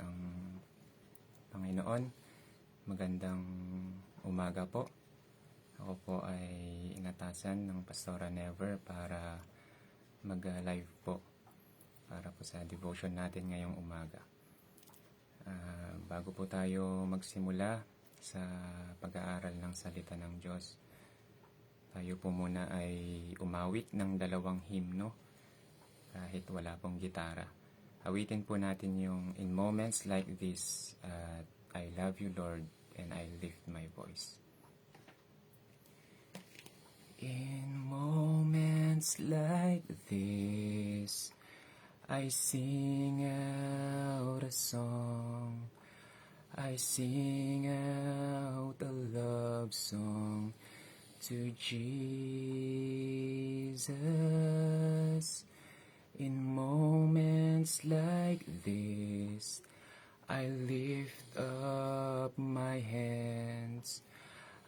ng Panginoon. Magandang umaga po. Ako po ay inatasan ng Pastora Never para mag-live po para po sa devotion natin ngayong umaga. Bago po tayo magsimula sa pag-aaral ng salita ng Diyos, tayo po muna ay umawit ng 2 himno kahit wala pong gitara. Awitin po natin yung In Moments Like This at I Love You Lord and I Lift My Voice. In moments like this, I sing out a song. I sing out a love song to Jesus. In moments like this, I lift up my hands.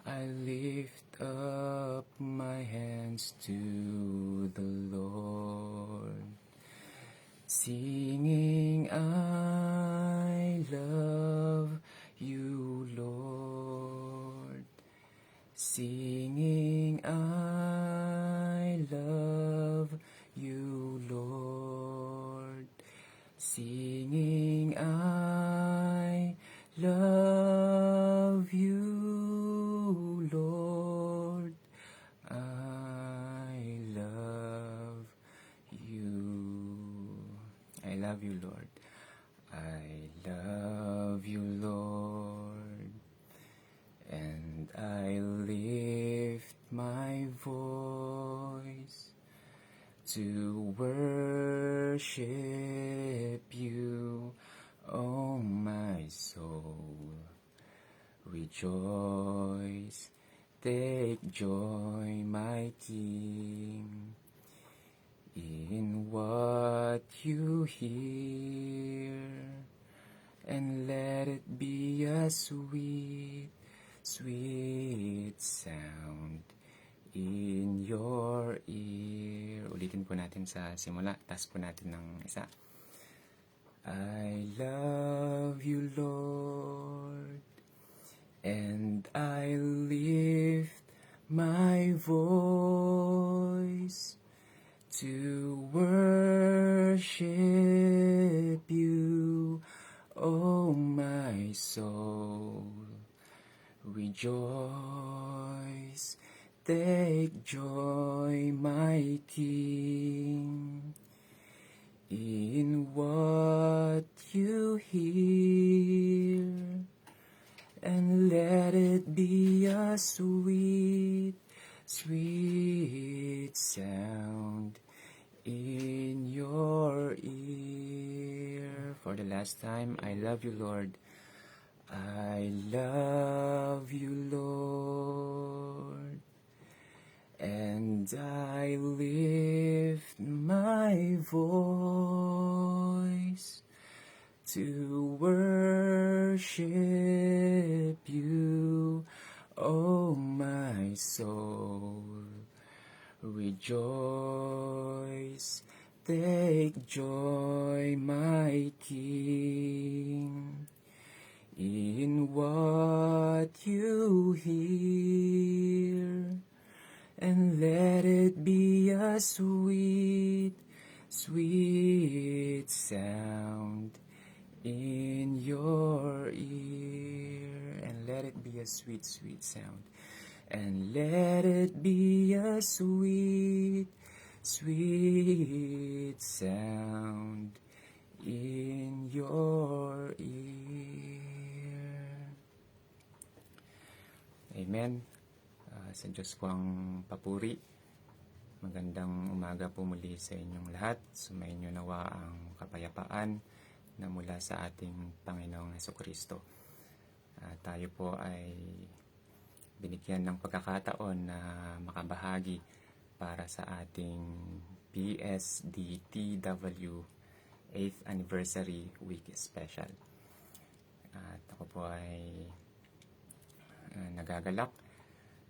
I lift up my hands to the Lord, singing, I love you, Lord. Singing, I love you, Lord. Singing, I love you, Lord. I love you. I love you, Lord. I love you, Lord. And I lift my voice to worship you, oh my soul. Rejoice, take joy, my King, in what you hear, and let it be a sweet, sweet sound in your ear. Ulitin po natin sa simula. Taas po natin ng isa. I love you, Lord, and I lift my voice to worship you, oh my soul. Rejoice, take joy, my King, in what you hear, and let it be a sweet, sweet sound in your ear. For the last time, I love you, Lord. I love you, Lord, and I lift my voice to worship you, oh my soul. Rejoice, take joy, my King, in what you hear, and let it be a sweet, sweet sound in your ear. And let it be a sweet, sweet sound. And let it be a sweet, sweet sound in your ear. Amen. Sa Diyos po ang papuri. Magandang umaga po muli sa inyong lahat. Sumainyo nawa ang kapayapaan na mula sa ating Panginoong Hesukristo. Tayo po ay binigyan ng pagkakataon na makabahagi para sa ating PSDTW 8th Anniversary Week Special. At ako po ay nagagalak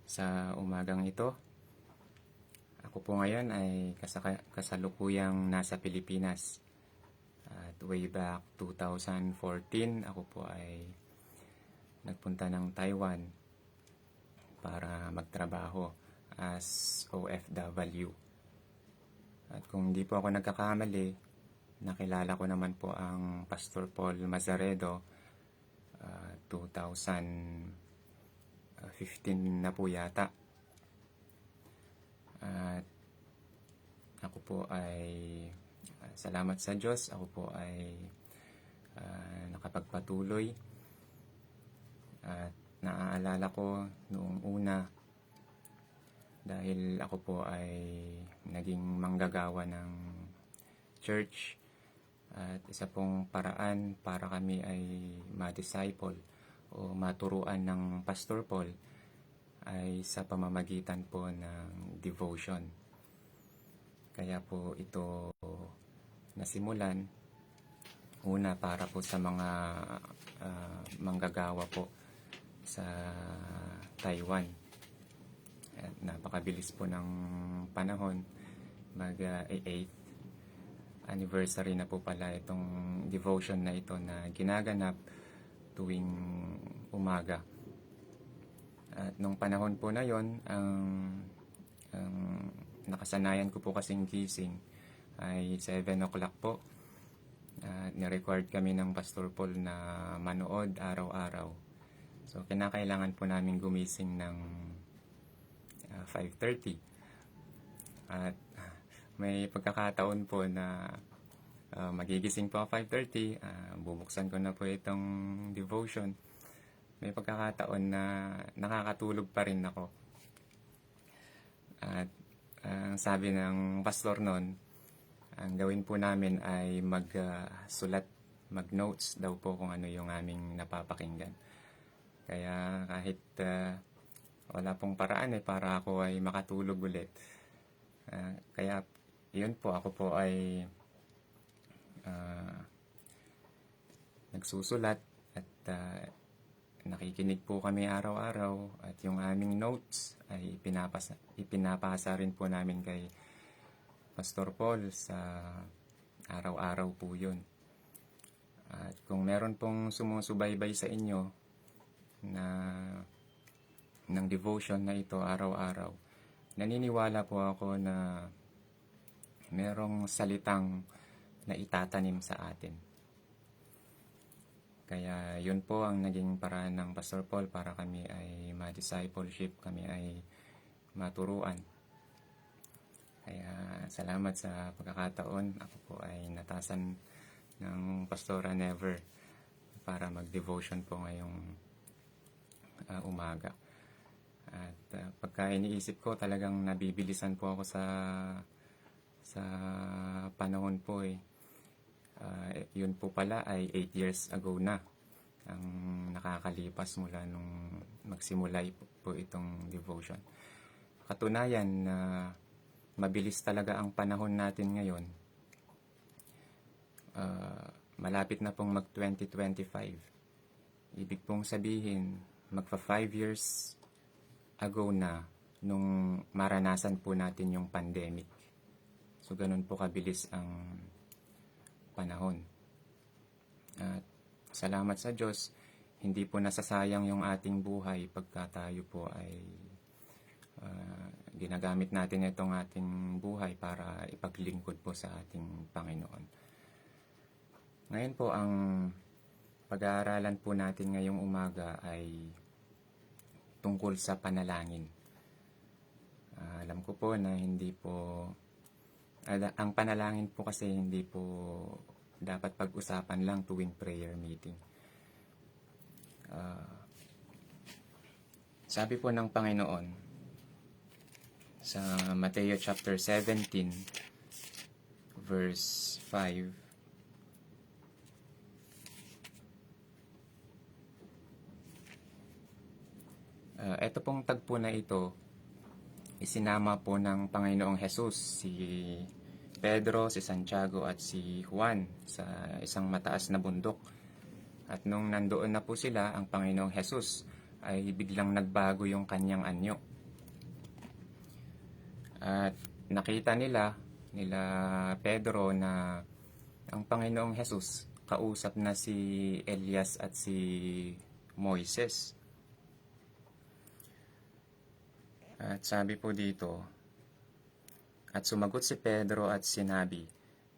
sa umagang ito. Ako po ngayon ay kasalukuyang nasa Pilipinas At way back 2014, ako po ay nagpunta ng Taiwan para magtrabaho as OFW. At kung hindi po ako nagkakamali, nakilala ko naman po ang Pastor Paul Mazaredo 2015 na po yata. At ako po ay salamat sa Diyos, ako po ay nakapagpatuloy. At naaalala ko noong una, dahil ako po ay naging manggagawa ng church, at isa pong paraan para kami ay ma-disciple o maturuan ng Pastor Paul ay sa pamamagitan po ng devotion. Kaya po ito nasimulan una para po sa mga manggagawa po sa Taiwan. At napakabilis po ng panahon, mag-8th anniversary na po pala itong devotion na ito na ginaganap tuwing umaga. At nung panahon po na yon, ang nakasanayan ko po kasing gising ay 7 o'clock po. Ni-required kami ng Pastor Paul na manood araw-araw. So, kinakailangan po namin gumising ng 5:30. At may pagkakataon po na magigising po ako 5:30, bubuksan ko na po itong devotion. May pagkakataon na nakakatulog pa rin ako. At sabi ng pastor noon, ang gawin po namin ay magsulat, mag-notes daw po kung ano yung aming napapakinggan. Kaya kahit wala pong paraan para ako ay makatulog ulit. Kaya yun po, ako po ay nagsusulat at nakikinig po kami araw-araw, at yung aming notes ay ipinapasa rin po namin kay Pastor Paul sa araw-araw po yun. At kung meron pong sumusubaybay sa inyo na ng devotion na ito araw-araw, naniniwala po ako na merong salitang na itatanim sa atin. Kaya yun po ang naging paraan ng Pastor Paul para kami ay ma-discipleship, kami ay maturuan. Kaya salamat sa pagkakataon. Ako po ay natasan ng Pastora Never para mag-devotion po ngayong umaga. At pagka iniisip ko, talagang nabibilisan po ako sa panahon po yun po pala ay 8 years ago na ang nakakalipas mula nung magsimula po itong devotion. Katunayan na mabilis talaga ang panahon natin ngayon. Malapit na pong mag 2025. Ibig pong sabihin, magpa 5 years ago na nung maranasan po natin yung pandemic. So, ganun po kabilis ang panahon. At salamat sa Diyos, hindi po nasasayang yung ating buhay pagka tayo po ay ginagamit natin itong ating buhay para ipaglingkod po sa ating Panginoon. Ngayon po, ang pag-aaralan po natin ngayong umaga ay tungkol sa panalangin. Alam ko po na hindi po ang panalangin po kasi hindi po dapat pag-usapan lang tuwing prayer meeting. Sabi po ng Panginoon sa Mateo chapter 17 verse 5, ito pong tagpo na ito, isinama po ng Panginoong Jesus si Pedro, si Santiago at si Juan sa isang mataas na bundok. At nung nandoon na po sila, ang Panginoong Jesus ay biglang nagbago yung kanyang anyo. At nakita nila Pedro na ang Panginoong Jesus kausap na si Elias at si Moises. At sabi po dito, at sumagot si Pedro at sinabi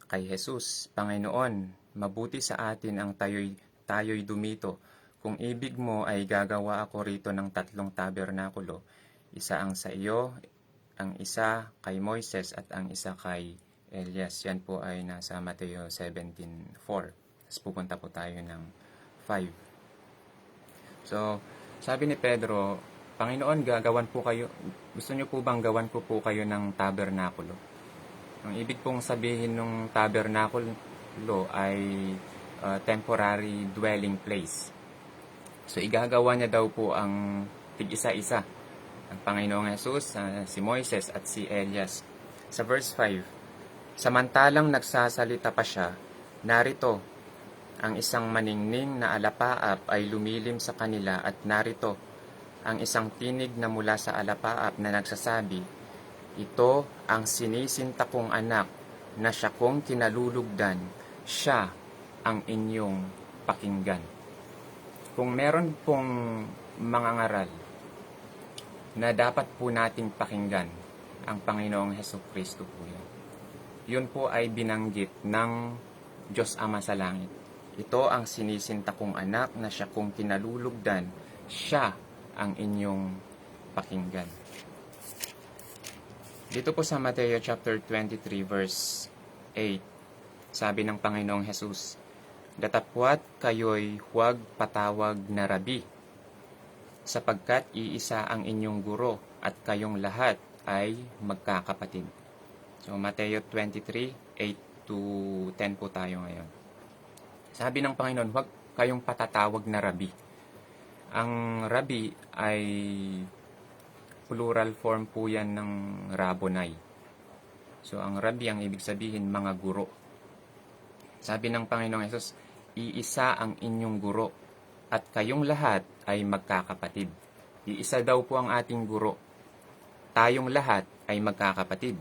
kay Jesus, Panginoon, mabuti sa atin ang tayo'y dumito. Kung ibig mo ay gagawa ako rito ng 3 tabernakulo, isa ang sa iyo, ang isa kay Moises at ang isa kay Elias. Yan po ay nasa Mateo 17:4. Tapos pupunta po tayo ng 5. So, sabi ni Pedro, Panginoon, gusto niyo po bang gawan ko po kayo ng tabernakulo? Ang ibig pong sabihin ng tabernakulo ay temporary dwelling place. So, igagawa niya daw po ang tig-isa-isa. Ang Panginoong Jesus, si Moises at si Elias. Sa verse 5, samantalang nagsasalita pa siya, narito, ang isang maningning na alapaap ay lumilim sa kanila at narito, ang isang tinig na mula sa alapaap na nagsasabi, ito ang sinisinta kong anak na siya kong kinalulugdan, siya ang inyong pakinggan. Kung meron pong mga ngaral na dapat po nating pakinggan, ang Panginoong Hesukristo po yan. Yun po ay binanggit ng Diyos Ama sa langit. Ito ang sinisinta kong anak na siya kong kinalulugdan, siya ang inyong pakinggan. Dito po sa Mateo chapter 23 verse 8, sabi ng Panginoong Jesus, datapwat kayo'y huwag patawag na rabi, sapagkat iisa ang inyong guro at kayong lahat ay magkakapatid. So Mateo 23, 8 to 10 po tayo ngayon. Sabi ng Panginoon, huwag kayong patatawag na rabi. Ang rabi ay plural form po yan ng rabboni. So ang rabi, ang ibig sabihin, mga guro. Sabi ng Panginoong Hesus, iisa ang inyong guro at kayong lahat ay magkakapatid. Iisa daw po ang ating guro. Tayong lahat ay magkakapatid.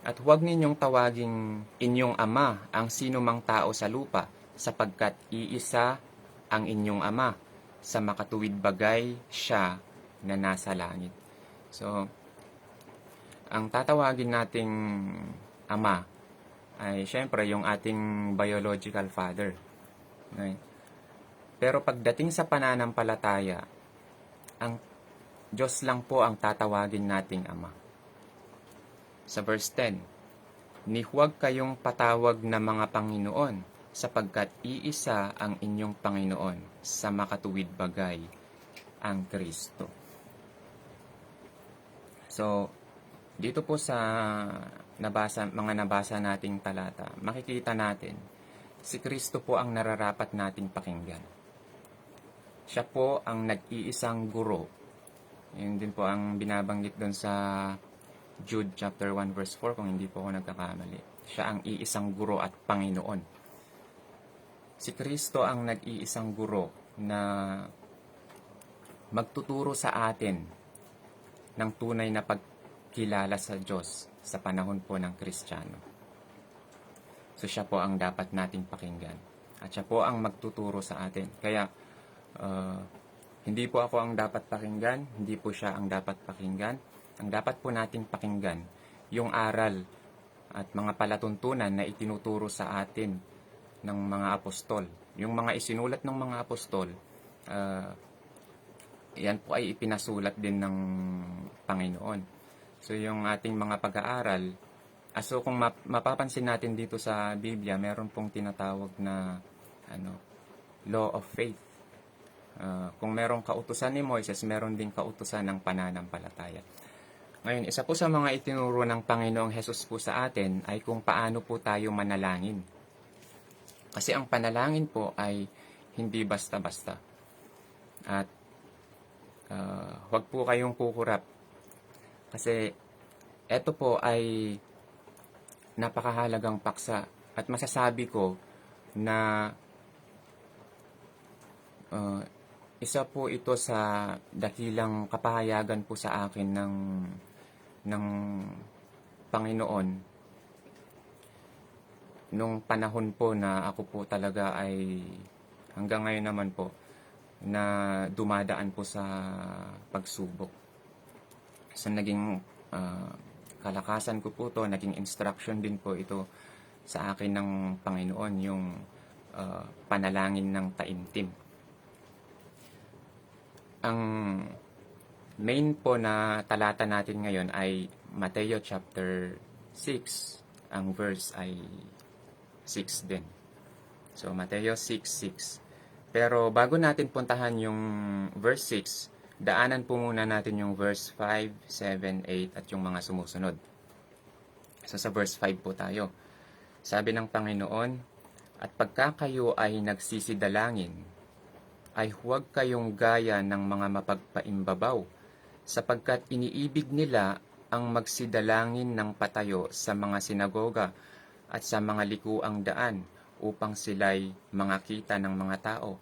At huwag ninyong tawaging inyong ama ang sino mang tao sa lupa, sapagkat iisa ang inyong ama. Sa makatuwid bagay siya na nasa langit. So, ang tatawagin nating ama ay syempre yung ating biological father. Okay? Pero pagdating sa pananampalataya, ang Diyos lang po ang tatawagin nating ama. Sa verse 10, ni huwag kayong patawag na mga Panginoon, sapagkat iisa ang inyong Panginoon, sa makatuwid bagay ang Kristo. So, dito po sa mga nabasa nating talata, makikita natin, si Kristo po ang nararapat nating pakinggan. Siya po ang nag-iisang guro. Yun din po ang binabanggit doon sa Jude chapter 1 verse 4, kung hindi po ako nagkakamali. Siya ang iisang guro at Panginoon. Si Kristo ang nag-iisang guro na magtuturo sa atin ng tunay na pagkilala sa Diyos sa panahon po ng Kristiyano. So siya po ang dapat nating pakinggan. At siya po ang magtuturo sa atin. Kaya hindi po ako ang dapat pakinggan, hindi po siya ang dapat pakinggan. Ang dapat po nating pakinggan, yung aral at mga palatuntunan na itinuturo sa atin ng mga apostol. Yung mga isinulat ng mga apostol, yan po ay ipinasulat din ng Panginoon. So yung ating mga pag-aaral, so kung mapapansin natin dito sa Biblia, meron pong tinatawag na law of faith. Kung merong kautusan ni Moises, meron din kautusan ng pananampalataya. Ngayon, isa po sa mga itinuro ng Panginoong Hesus po sa atin ay kung paano po tayo manalangin. Kasi ang panalangin po ay hindi basta-basta. At huwag po kayong kukurap. Kasi ito po ay napakahalagang paksa. At masasabi ko na isa po ito sa dakilang kapahayagan po sa akin ng Panginoon nung panahon po na ako po talaga ay hanggang ngayon naman po na dumadaan po sa pagsubok. Sa naging kalakasan ko po to, naging instruction din po ito sa akin ng Panginoon, yung panalangin ng taimtim. Ang main po na talata natin ngayon ay Mateo chapter 6. Ang verse ay 6 din. So, Mateo 6:6. Pero bago natin puntahan yung verse 6, daanan po muna natin yung verse 5, 7, 8 at yung mga sumusunod. So, sa verse 5 po tayo. Sabi ng Panginoon, "At pagka kayo ay nagsisidalangin, ay huwag kayong gaya ng mga mapagpaimbabaw, sapagkat iniibig nila ang magsidalangin ng patayo sa mga sinagoga at sa mga likuang daan, upang sila'y mangakita ng mga tao.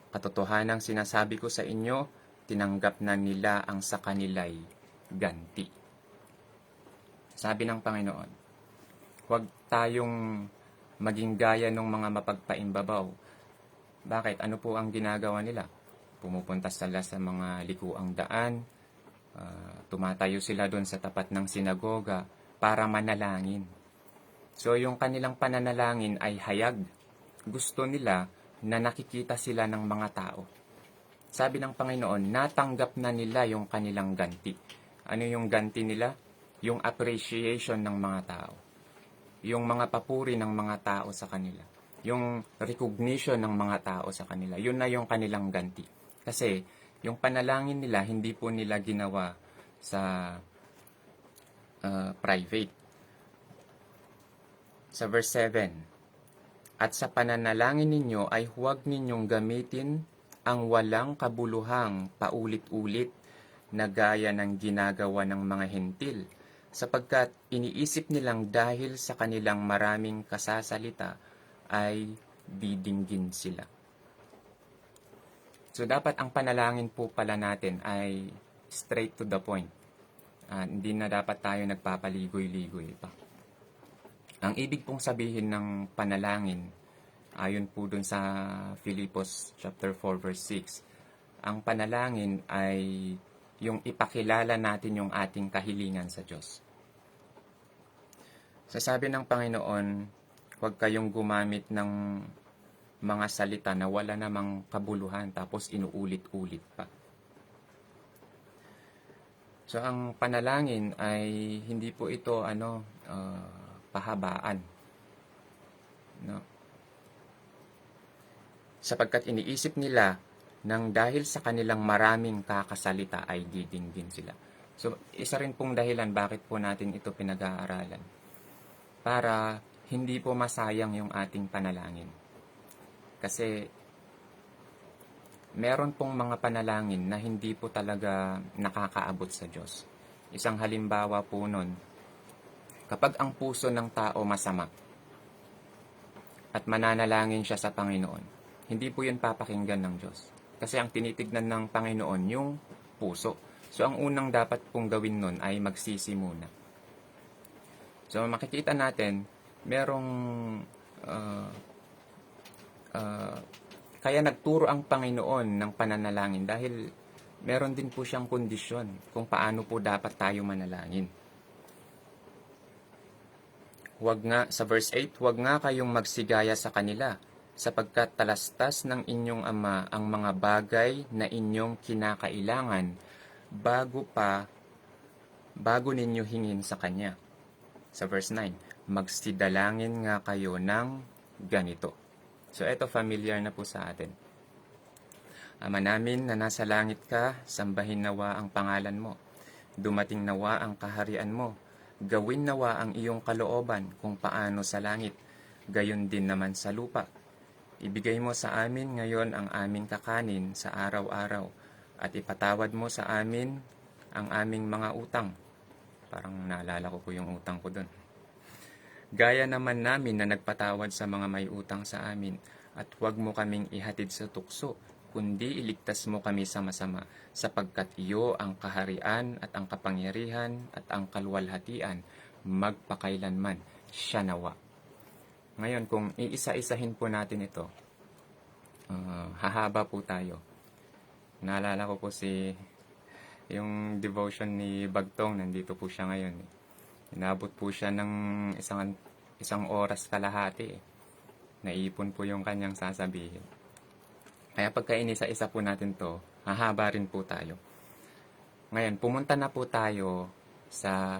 Katotohanang sinasabi ko sa inyo, tinanggap na nila ang sa kanila'y ganti." Sabi ng Panginoon, huwag tayong maging gaya ng mga mapagpaimbabaw. Bakit? Ano po ang ginagawa nila? Pumupunta sila sa mga likuang daan, tumatayo sila doon sa tapat ng sinagoga para manalangin. So, yung kanilang pananalangin ay hayag. Gusto nila na nakikita sila ng mga tao. Sabi ng Panginoon, natanggap na nila yung kanilang ganti. Ano yung ganti nila? Yung appreciation ng mga tao. Yung mga papuri ng mga tao sa kanila. Yung recognition ng mga tao sa kanila. Yun na yung kanilang ganti. Kasi, yung panalangin nila, hindi po nila ginawa sa private. Sa verse 7, "At sa pananalangin ninyo ay huwag ninyong gamitin ang walang kabuluhang paulit-ulit na gaya ng ginagawa ng mga hentil, sapagkat iniisip nilang dahil sa kanilang maraming kasasalita ay didinggin sila." So, dapat ang panalangin po pala natin ay straight to the point. Hindi na dapat tayo nagpapaligoy-ligoy pa. Ang ibig pong sabihin ng panalangin, ayon po dun sa Filipos chapter 4 verse 6, ang panalangin ay yung ipakilala natin yung ating kahilingan sa Diyos. Sasabi ng Panginoon, huwag kayong gumamit ng mga salita na wala namang kabuluhan tapos inuulit-ulit pa. So, ang panalangin ay hindi po ito pahabaan. No? Sapagkat iniisip nila nang dahil sa kanilang maraming kakasalita ay didinggin sila. So, isa rin pong dahilan bakit po natin ito pinag-aaralan. Para hindi po masayang yung ating panalangin. Kasi meron pong mga panalangin na hindi po talaga nakakaabot sa Diyos. Isang halimbawa po nun, kapag ang puso ng tao masama at mananalangin siya sa Panginoon, hindi po yun papakinggan ng Diyos. Kasi ang tinitignan ng Panginoon yung puso. So, ang unang dapat pong gawin nun ay magsisi muna. So, makikita natin, merong kaya nagturo ang Panginoon ng pananalangin dahil meron din po siyang kondisyon kung paano po dapat tayo manalangin. Sa verse 8, huwag nga kayong magsigaya sa kanila, sapagkat talastas ng inyong Ama ang mga bagay na inyong kinakailangan bago ninyo hingin sa Kanya. Sa verse 9, magsidalangin nga kayo ng ganito. So, ito familiar na po sa atin. Ama namin na nasa langit ka, sambahin nawa ang pangalan mo. Dumating nawa ang kaharian mo. Gawin nawa ang iyong kalooban kung paano sa langit, gayon din naman sa lupa. Ibigay mo sa amin ngayon ang aming kakanin sa araw-araw, at ipatawad mo sa amin ang aming mga utang. Parang naalala ko po yung utang ko dun. Gaya naman namin na nagpatawad sa mga may utang sa amin, at huwag mo kaming ihatid sa tukso, kundi iligtas mo kami sa masama, sapagkat iyo ang kaharian at ang kapangyarihan at ang kaluwalhatian magpakailanman. Siya nawa. Ngayon, kung iisa-isahin po natin ito, hahaba po tayo. Naalala ko po yung devotion ni Bagtong, nandito po siya ngayon. Inabot po siya ng isang oras kalahati. Naipon po yung kanyang sasabihin. Kaya pagka inisa-isa po natin to, hahaba rin po tayo. Ngayon, pumunta na po tayo sa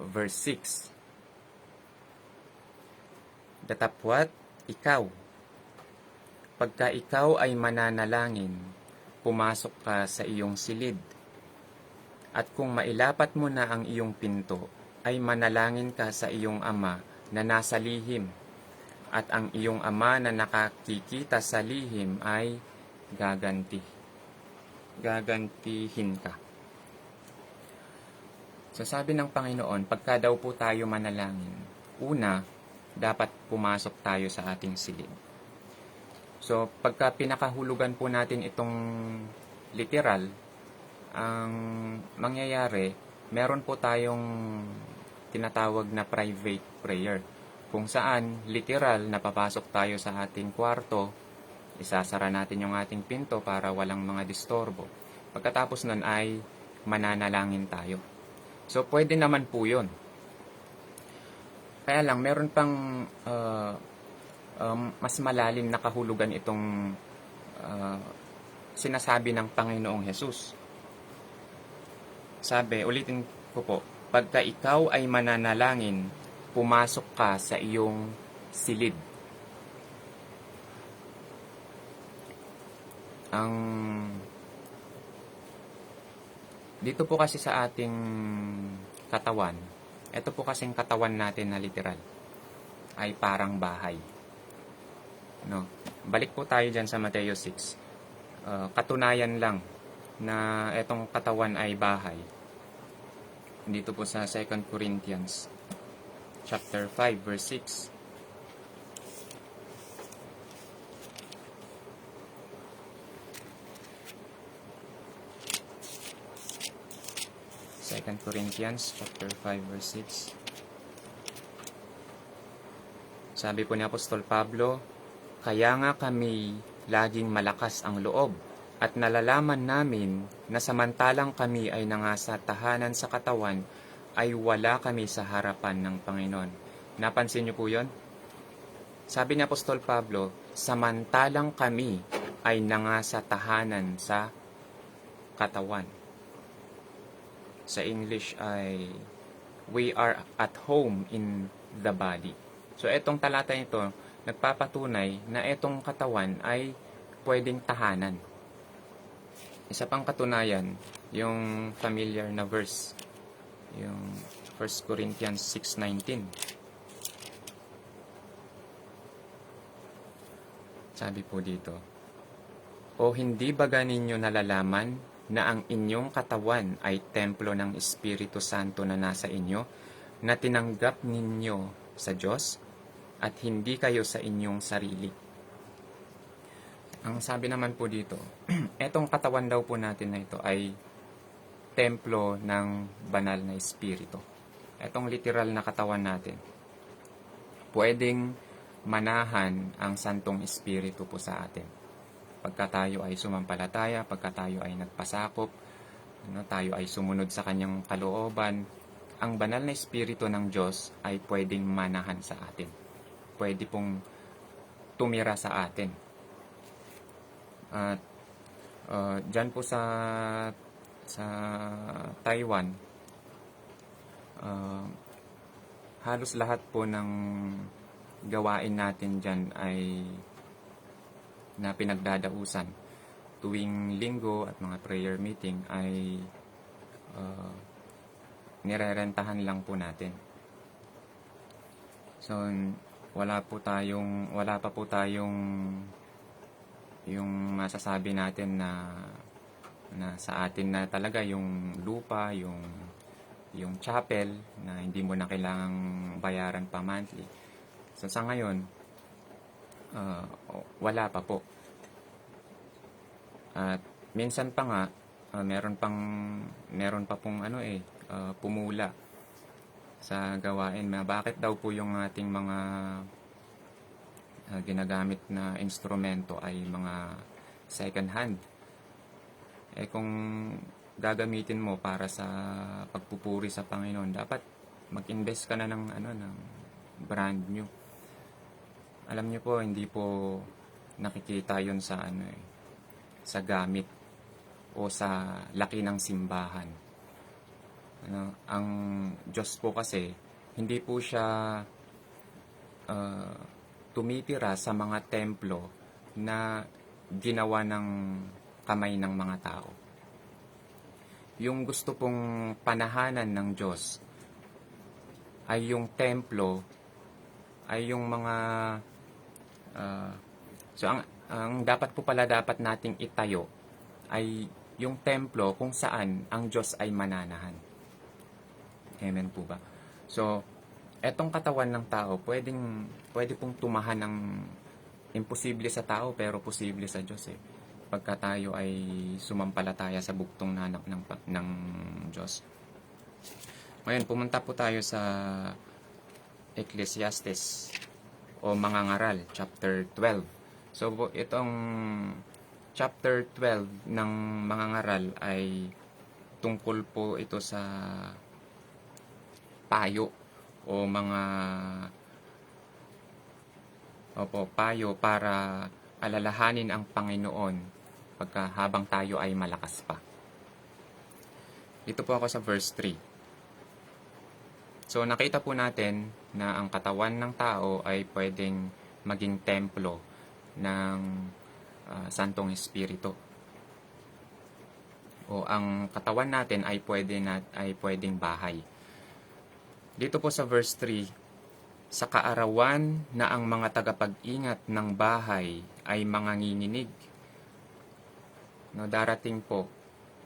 verse 6. Datapwat, ikaw. Pagka ikaw ay mananalangin, pumasok ka sa iyong silid. At kung mailapat mo na ang iyong pinto, ay manalangin ka sa iyong ama na nasa lihim. At ang iyong ama na nakakikita sa lihim ay gagantihin ka. So sabi ng Panginoon, pagka daw po tayo manalangin, una, dapat pumasok tayo sa ating silid. So, pagka pinakahulugan po natin itong literal, ang mangyayari, meron po tayong tinatawag na private prayer. Kung saan, literal, napapasok tayo sa ating kwarto, isasara natin yung ating pinto para walang mga distorbo. Pagkatapos nun ay mananalangin tayo. So, pwede naman po yun. Kaya lang, meron pang mas malalim na kahulugan itong sinasabi ng Panginoong Hesus. Sabi, ulitin ko po, pagka ikaw ay mananalangin, pumasok ka sa iyong silid. Dito po kasi sa ating katawan, ito po kasing katawan natin na literal ay parang bahay. No? Balik po tayo dyan sa Mateo 6. Katunayan lang na itong katawan ay bahay. Dito po sa 2 Corinthians chapter 5 verse 6. 2 Corinthians chapter 5 verse 6. Sabi po ni Apostol Pablo, kaya nga kami laging malakas ang loob at nalalaman namin na samantalang kami ay nangasa tahanan sa katawan ay wala kami sa harapan ng Panginoon. Napansin niyo po yun? Sabi ni Apostol Pablo, samantalang kami ay nangasa tahanan sa katawan. Sa English ay, we are at home in the body. So, etong talata nito, nagpapatunay na etong katawan ay pwedeng tahanan. Isa pang katunayan, yung familiar na verse, yung 1 Corinthians 6:19. Sabi po dito, o hindi ba ninyo nalalaman na ang inyong katawan ay templo ng Espiritu Santo na nasa inyo, na tinanggap ninyo sa Diyos, at hindi kayo sa inyong sarili. Ang sabi naman po dito, etong katawan daw po natin na ito ay templo ng banal na Espiritu. Etong literal na katawan natin, pwedeng manahan ang Santong Espiritu po sa atin. Pagka tayo ay sumampalataya, pagka tayo ay nagpasakop, tayo ay sumunod sa kanyang kalooban, ang banal na Espiritu ng Diyos ay pwedeng manahan sa atin. Pwede pong tumira sa atin. At dyan po sa Taiwan, halos lahat po ng gawain natin dyan ay na pinagdadausan tuwing linggo at mga prayer meeting ay nirerentahan lang po natin. So, wala pa po tayong yung masasabi natin na sa atin na talaga yung lupa, yung chapel na hindi mo na kailangang bayaran pa monthly. So, sa ngayon, wala pa po. At minsan pa nga, meron pa pong pumula sa gawain. Bakit daw po yung ating mga ginagamit na instrumento ay mga second hand? Kung gagamitin mo para sa pagpupuri sa Panginoon, dapat mag-invest ka na ng brand new. Alam niyo po, hindi po nakikita yon sa sa gamit o sa laki ng simbahan. Ang Diyos po kasi, hindi po siya tumitira sa mga templo na ginawa ng kamay ng mga tao. Yung gusto pong panahanan ng Diyos ay yung templo, ay yung mga ang dapat po pala dapat nating itayo ay yung templo kung saan ang Diyos ay mananahan. Amen po ba? So, etong katawan ng tao, pwede pong tumahan ng imposible sa tao pero posible sa Diyos pagka tayo ay sumampalataya sa buktong na anak ng Diyos. Ngayon, pumunta po tayo sa Ecclesiastes o Mga Ngaral, chapter 12. So, itong chapter 12 ng Mga Ngaral ay tungkol po ito sa payo o payo para alalahanin ang Panginoon habang tayo ay malakas pa. Dito po ako sa verse 3. So nakita po natin na ang katawan ng tao ay pwedeng maging templo ng Santong Espiritu. O ang katawan natin ay pwedeng bahay. Dito po sa verse 3, sa kaarawan na ang mga tagapag-ingat ng bahay ay manganginginig. Darating po,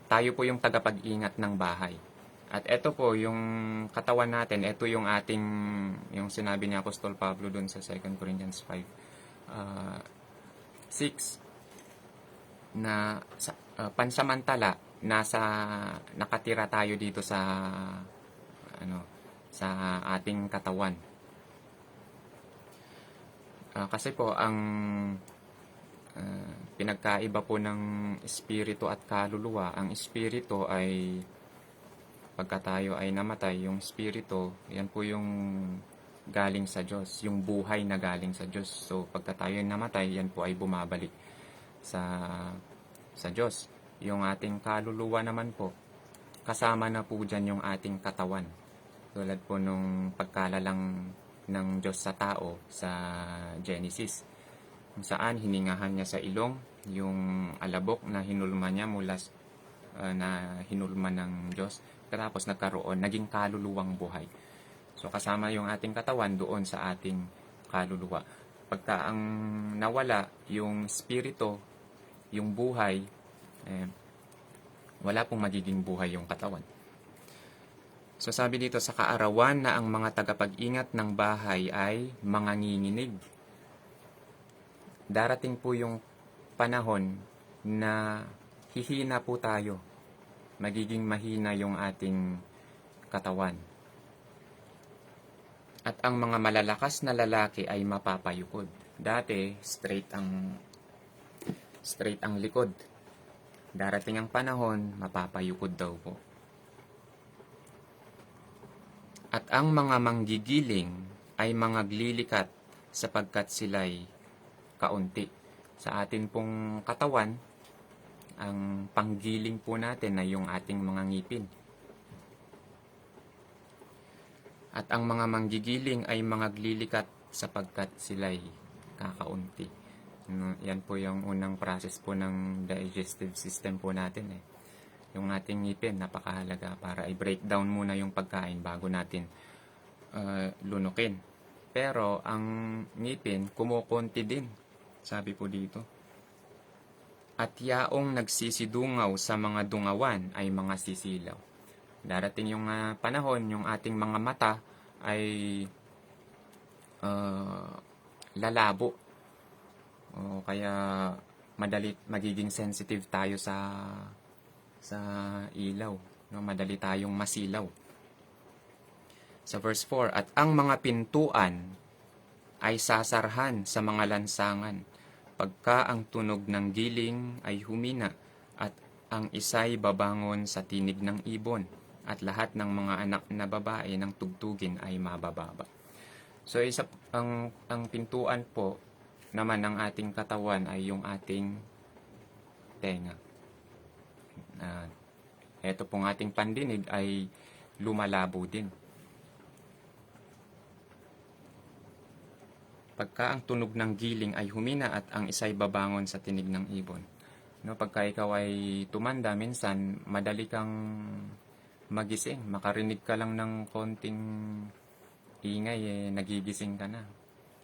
tayo po yung tagapag-ingat ng bahay. At ito po, yung katawan natin, ito yung sinabi ni Apostol Pablo dun sa 2 Corinthians 5, 6, na pansamantala, nakatira tayo dito sa ating katawan. Kasi po ang pinagkaiba po ng espiritu at kaluluwa, ang espiritu ay pagka tayo ay namatay, yung espiritu, yan po yung galing sa Diyos, yung buhay na galing sa Diyos. So pagka tayo namatay, yan po ay bumabalik sa Diyos. Yung ating kaluluwa naman po, kasama na po dyan yung ating katawan. Tulad po nung pagkalalang ng Diyos sa tao sa Genesis, kung saan hiningahan niya sa ilong yung alabok na hinulma niya na hinulma ng Diyos, tapos naging kaluluwang buhay. So kasama yung ating katawan doon sa ating kaluluwa. Pagka ang nawala yung spirito, yung buhay, wala pong magiging buhay yung katawan. So sabi dito, sa kaarawan na ang mga tagapag-ingat ng bahay ay manganginginig. Darating po yung panahon na hihina po tayo. Magiging mahina yung ating katawan. At ang mga malalakas na lalaki ay mapapayukod. Dati, straight ang likod. Darating ang panahon, mapapayukod daw po. At ang mga manggigiling ay mga glilikat sapagkat sila'y kaunti. Sa atin pong katawan, ang panggiling po natin ay yung ating mga ngipin. At ang mga manggigiling ay mga glilikat sapagkat sila'y kakaunti. Yan po yung unang process po ng digestive system po natin Yung ating ngipin, napakahalaga para i-break down muna yung pagkain bago natin lunukin. Pero ang ngipin, kumukunti din, sabi po dito. At yaong nagsisidungaw sa mga dungawan ay mga sisilaw. Darating yung panahon, yung ating mga mata ay lalabo. O kaya magiging sensitive tayo sa ilaw, madali tayong masilaw. Sa verse 4, at ang mga pintuan ay sasarhan sa mga lansangan, pagka ang tunog ng giling ay humina, at ang isa'y babangon sa tinig ng ibon, at lahat ng mga anak na babae ng tugtugin ay mabababa. So ang pintuan po naman ng ating katawan ay yung ating tenga. Ito pong ating pandinig ay lumalabo din. Pagka ang tunog ng giling ay humina at ang isa'y babangon sa tinig ng ibon. No, pagka ikaw ay tumanda, minsan madali kang magising. Makarinig ka lang ng konting ingay, nagigising ka na.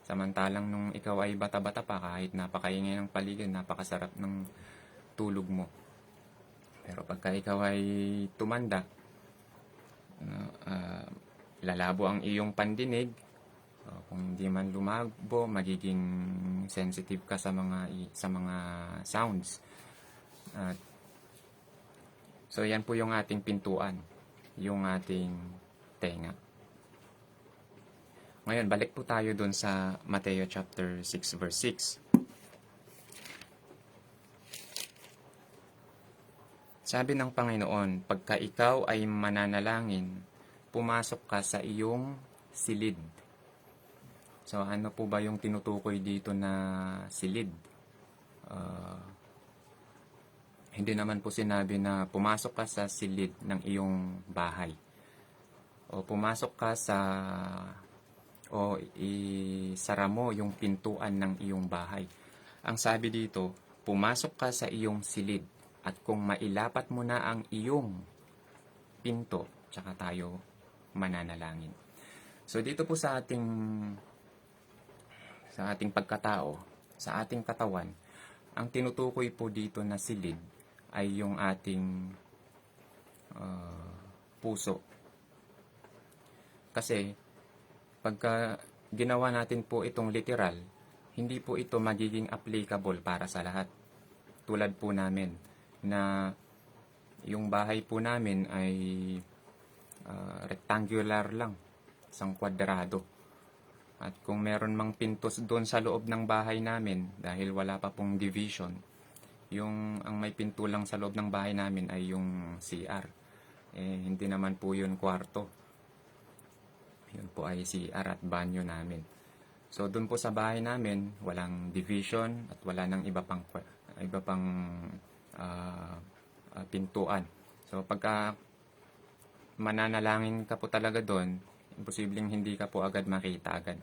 Samantalang nung ikaw ay bata-bata pa, kahit napakaingay ng paligid, napakasarap ng tulog mo. Pero pagka ikaw ay tumanda, lalabo ang iyong pandinig. Kung hindi man lumabo, magiging sensitive ka sa mga sounds. So yan po yung ating pintuan, yung ating tenga. Ngayon, balik po tayo doon sa Mateo chapter 6 verse 6. Sabi ng Panginoon, pagka ikaw ay mananalangin, pumasok ka sa iyong silid. So ano po ba yung tinutukoy dito na silid? Hindi naman po sinabi na pumasok ka sa silid ng iyong bahay. O pumasok ka o isara mo yung pintuan ng iyong bahay. Ang sabi dito, pumasok ka sa iyong silid at kung mailapat mo na ang iyong pinto, tsaka tayo mananalangin. So dito po sa ating pagkatao, sa ating katawan, ang tinutukoy po dito na silid ay yung ating puso. Kasi pagka ginawa natin po itong literal, hindi po ito magiging applicable para sa lahat. Tulad po namin na yung bahay po namin ay rectangular lang, isang kwadrado. At kung meron mang pintos doon sa loob ng bahay namin, dahil wala pa pong division, ang may pinto lang sa loob ng bahay namin ay yung CR. Hindi naman po yun kwarto. Yun po ay CR at banyo namin. So doon po sa bahay namin, walang division at wala nang iba pang pintuan. So pagka mananalangin ka po talaga doon, imposibleng hindi ka po agad makita agad.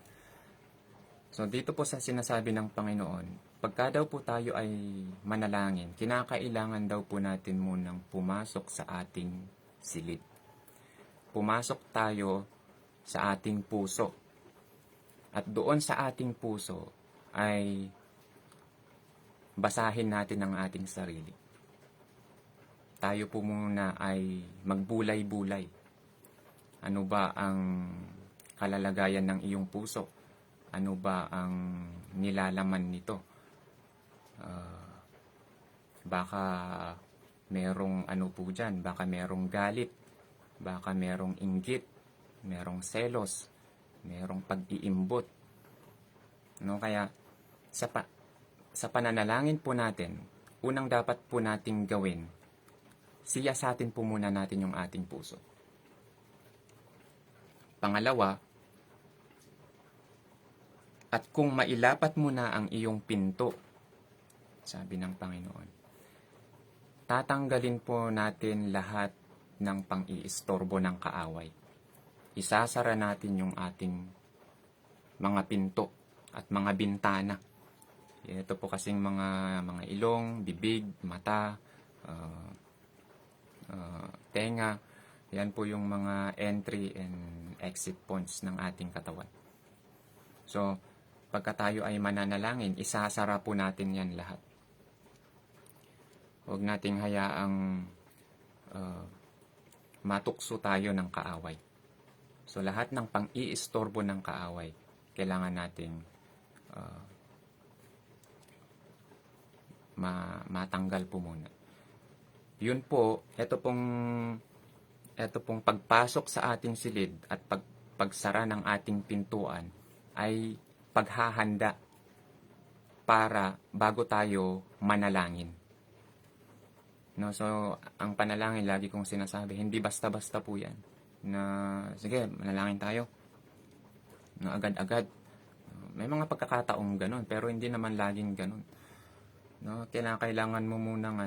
So dito po sa sinasabi ng Panginoon, pagka daw po tayo ay manalangin, kinakailangan daw po natin munang pumasok sa ating silid. Pumasok tayo sa ating puso. At doon sa ating puso ay basahin natin ang ating sarili. Tayo po muna ay magbulay-bulay. Ano ba ang kalalagayan ng iyong puso? Ano ba ang nilalaman nito? Baka merong ano po dyan, baka merong galit, baka merong inggit, merong selos, merong pag-iimbot. No, kaya sa pananalangin po natin, unang dapat po nating gawin, siyasatin po muna natin yung ating puso. Pangalawa, at kung mailapat mo na ang iyong pinto, sabi ng Panginoon, tatanggalin po natin lahat ng pang-iistorbo ng kaaway. Isasara natin yung ating mga pinto at mga bintana. Ito po kasing mga ilong, bibig, mata, tenga. Yan po yung mga entry and exit points ng ating katawan. So, pagka tayo ay mananalangin, isasara po natin yan lahat. Huwag nating hayaang matukso tayo ng kaaway. So, lahat ng pang-iistorbo ng kaaway, kailangan nating matanggal po muna. Yun po, ito pong pagpasok sa ating silid at pagsara ng ating pintuan ay paghahanda para bago tayo manalangin. No, so ang panalangin lagi kong sinasabi, hindi basta-basta po 'yan. Na sige, manalangin tayo. No, agad-agad. May mga pagkakataong ganun, pero hindi naman laging ganun. No, kailangan mo munang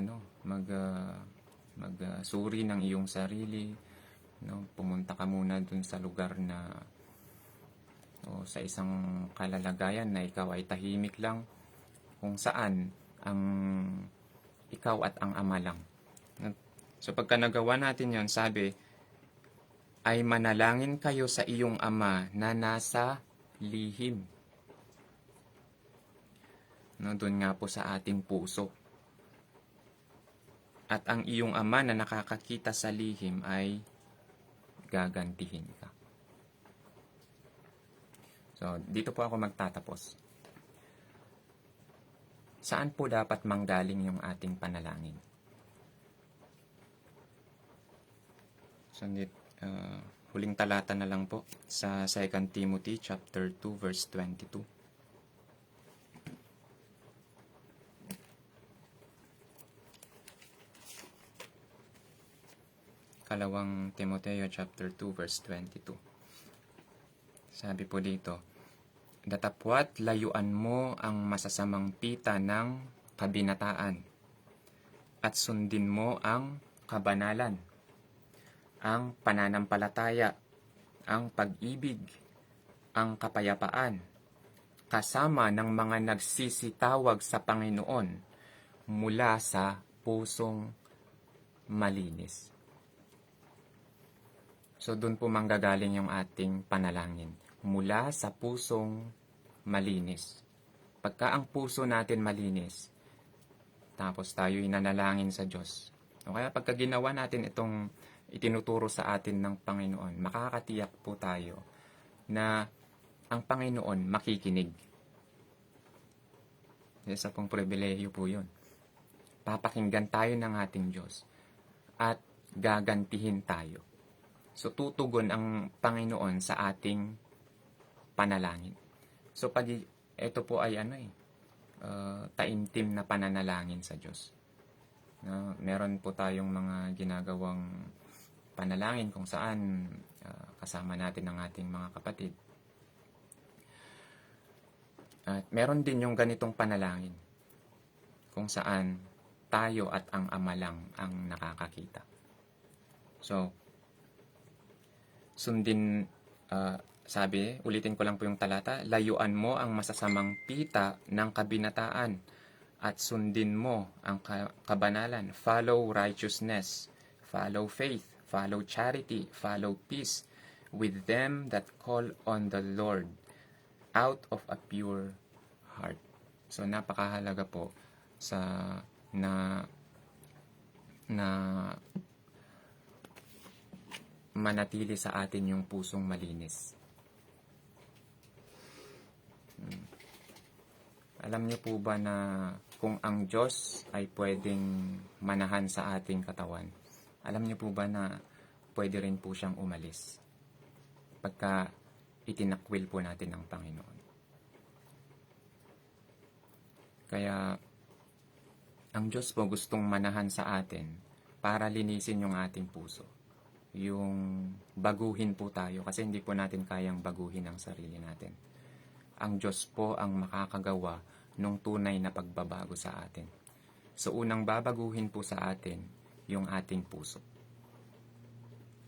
suri ng iyong sarili, no, pumunta ka muna dun sa lugar na o sa isang kalalagayan na ikaw ay tahimik lang, kung saan ang ikaw at ang Ama lang. So pagka nagawa natin yon, sabi, ay manalangin kayo sa iyong Ama na nasa lihim. No, doon nga po sa ating puso. At ang iyong Ama na nakakakita sa lihim ay gagantihin ka. So, dito po ako magtatapos. Saan po dapat manggaling yung ating panalangin? So, huling talata na lang po sa 2 Timothy chapter 2 verse 22. Kalawang Timoteo chapter 2 verse 22. Sabi po dito, datapwat layuan mo ang masasamang pita ng kabinataan at sundin mo ang kabanalan, ang pananampalataya, ang pag-ibig, ang kapayapaan, kasama ng mga nagsisitawag sa Panginoon mula sa pusong malinis. So, doon po manggagaling yung ating panalangin. Mula sa pusong malinis. Pagka ang puso natin malinis, tapos tayo inanalangin sa Diyos. O kaya pagka ginawa natin itong itinuturo sa atin ng Panginoon, makakatiyak po tayo na ang Panginoon makikinig. Isa pong pribilehiyo po yun. Papakinggan tayo ng ating Diyos at gagantihin tayo. So, tutugon ang Panginoon sa ating panalangin. So, pag ito po ay taimtim na pananalangin sa Diyos. Meron po tayong mga ginagawang panalangin kung saan kasama natin ang ating mga kapatid. At meron din yung ganitong panalangin kung saan tayo at ang Ama lang ang nakakakita. So, sundin, sabi, ulitin ko lang po yung talata, layuan mo ang masasamang pita ng kabinataan at sundin mo ang kabanalan. Follow righteousness, follow faith, follow charity, follow peace with them that call on the Lord out of a pure heart. So, napakahalaga po sa na manatili sa atin yung pusong malinis. Alam niyo po ba na kung ang Diyos ay pwedeng manahan sa ating katawan, alam niyo po ba na pwede rin po siyang umalis pagka itinakwil po natin ng Panginoon. Kaya ang Diyos po gustong manahan sa atin para linisin yung ating puso. Yung baguhin po tayo kasi hindi po natin kayang baguhin ang sarili natin. Ang Diyos po ang makakagawa ng tunay na pagbabago sa atin. So unang babaguhin po sa atin yung ating puso.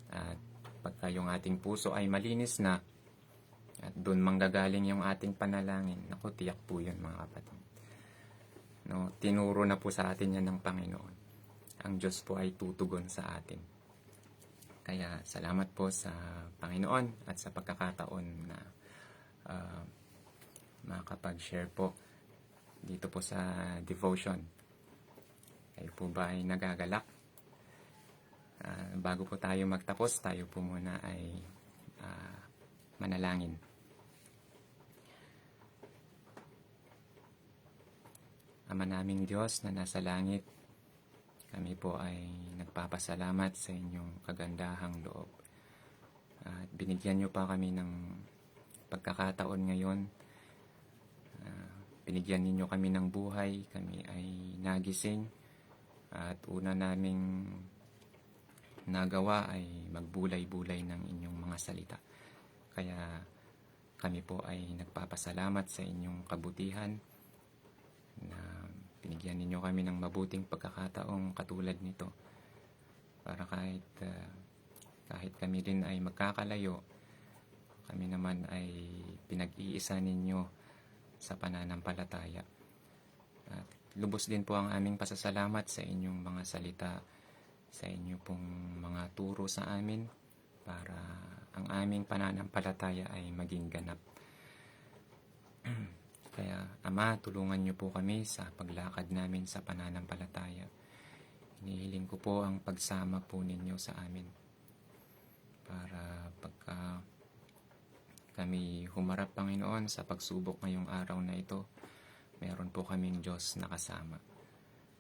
At pagka yung ating puso ay malinis na at doon manggagaling yung ating panalangin, naku, tiyak po yun mga kapatid. No, tinuro na po sa atin yan ng Panginoon. Ang Diyos po ay tutugon sa atin. Kaya salamat po sa Panginoon at sa pagkakataon na makapag-share po dito po sa devotion. Kayo po ba ay nagagalak? Bago po tayo magtapos, tayo po muna ay manalangin. Ama naming Diyos na nasa langit, kami po ay nagpapasalamat sa inyong kagandahang loob. At binigyan niyo pa kami ng pagkakataon ngayon. Binigyan ninyo kami ng buhay, kami ay nagising. At una naming nagawa ay magbulay-bulay ng inyong mga salita. Kaya kami po ay nagpapasalamat sa inyong kabutihan na binigyan ninyo kami ng mabuting pagkakataong katulad nito. Para kahit kami rin ay magkakalayo, kami naman ay pinag-iisa ninyo sa pananampalataya. At lubos din po ang aming pasasalamat sa inyong mga salita, sa inyo pong mga turo sa amin para ang aming pananampalataya ay maging ganap. Kaya Ama, tulungan niyo po kami sa paglakad namin sa pananampalataya. Hinihiling ko po ang pagsama po ninyo sa amin para pagka kami humarap, Panginoon, sa pagsubok ngayong araw na ito, meron po kaming Diyos na kasama.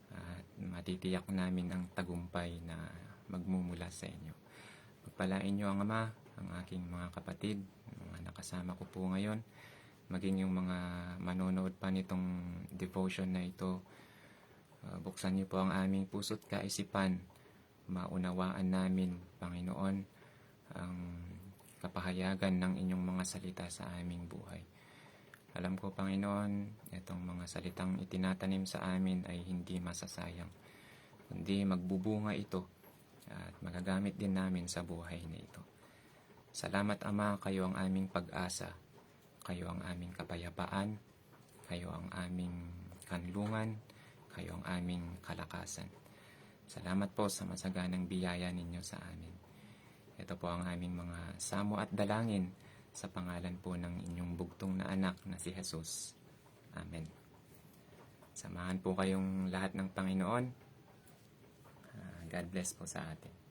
At matitiyak namin ang tagumpay na magmumula sa inyo. Pagpalain niyo ang Ama, ang aking mga kapatid, mga nakasama ko po ngayon, maging yung mga manonood pa nitong devotion na ito. Buksan niyo po ang aming puso't kaisipan, maunawaan namin, Panginoon, ang kapahayagan ng inyong mga salita sa aming buhay. Alam ko, Panginoon, itong mga salitang itinatanim sa amin ay hindi masasayang, kundi magbubunga ito at magagamit din namin sa buhay na ito. Salamat, Ama, kayo ang aming pag-asa, kayo ang aming kapayapaan, kayo ang aming kanlungan, kayo ang aming kalakasan. Salamat po sa masaganang biyaya ninyo sa amin. Ito po ang aming mga samo at dalangin sa pangalan po ng inyong bugtong na anak na si Jesus. Amen. Samahan po kayong lahat ng Panginoon. God bless po sa atin.